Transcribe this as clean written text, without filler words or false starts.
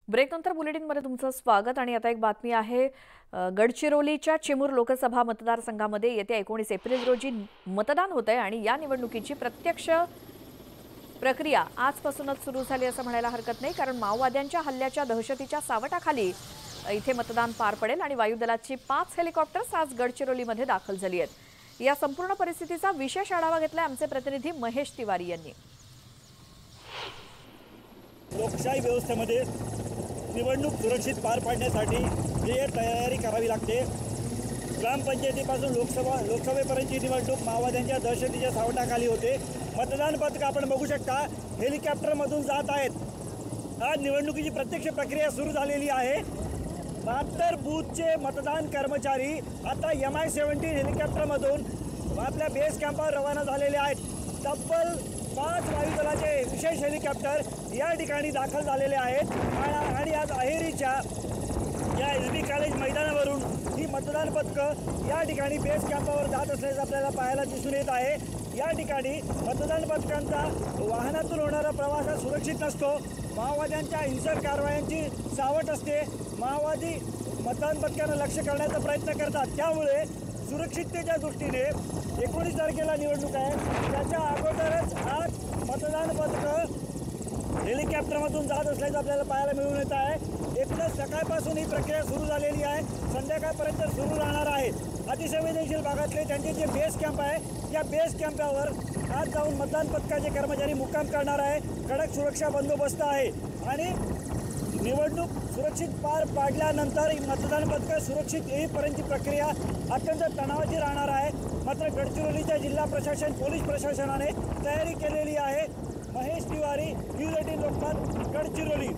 ब्रेकनंतर बुलेटिनमध्ये तुमचं स्वागत आणि आता एक बातमी आहे। गडचिरोलीच्या चिमूर लोकसभा मतदारसंघामध्ये येत्या 19 एप्रिल रोजी मतदान होत आहे आणि या निवडणुकीची प्रत्यक्ष प्रक्रिया आजपासूनच सुरू झाली असं म्हणायला हरकत नाही, कारण माओवाद्यांच्या हल्ल्याच्या दहशतीच्या सावटाखाली इथे मतदान पार पडेल आणि वायुदलाची 5 हेलिकॉप्टर्स आज गडचिरोलीमध्ये दाखल झाली आहेत। या संपूर्ण परिस्थितीचा विशेष आढावा घेतलाय आमचे प्रतिनिधी महेश तिवारी यांनी। लोकशाही व्यवस्थेमध्ये निवडणूक सुरक्षित पार पाडण्यासाठी जे तयारी करावी लागते, ग्रामपंचायतीपासून लोकसभेपर्यंतची निवडणूक माओवाद्यांच्या दहशतीच्या सावटाखाली होते। मतदान पथक आपण बघू शकता हेलिकॉप्टरमधून जात आहेत। आज निवडणुकीची प्रत्यक्ष प्रक्रिया सुरू झालेली आहे। 72 बूथचे मतदान कर्मचारी आता MI-17 हेलिकॉप्टरमधून आपल्या बेस कॅम्पवर रवाना झालेले आहेत। तब्बल 5 वायुदलाचे विशेष हेलिकॉप्टर या ठिकाणी दाखल झालेले आहेत आणि आज अहेरीच्या या SB कॉलेज मैदानावरून ही मतदान पथकं या ठिकाणी बेस कॅम्पावर जात असल्याचं आपल्याला पाहायला दिसून येत आहे। या ठिकाणी मतदान पथकांचा वाहनातून होणारा प्रवास हा सुरक्षित नसतो। माओवाद्यांच्या हिंसक कारवायांची सावट असते। माओवादी मतदान पथकांना लक्ष्य करण्याचा प्रयत्न करतात, त्यामुळे सुरक्षिततेच्या दृष्टीने 19 तारखेला निवडणूक आहे, त्याच्या अगोदरच आज मतदान पथकं हेलिकॉप्टरमधून जात असल्याचं आपल्याला पाहायला मिळून येत आहे। एकूणच सकाळपासून ही प्रक्रिया सुरू झालेली आहे, संध्याकाळपर्यंत सुरू राहणार आहे। अतिसंवेदनशील भागातले त्यांचे जे बेस कॅम्प आहे या बेस कॅम्पावर आज जाऊन मतदान पथकाचे कर्मचारी मुक्काम करणार आहे। कडक सुरक्षा बंदोबस्त आहे आणि निवडणूक सुरक्षित पार पाडल्यानंतर मतदान पथकं सुरक्षित येईपर्यंतची प्रक्रिया अत्यंत तणावाची राहणार आहे। मात्र गडचिरोलीच्या जिल्हा प्रशासन पोलीस प्रशासनाने तयारी केलेली आहे। महेश तिवारी, न्यूज 18 लोकमत, गडचिरोली।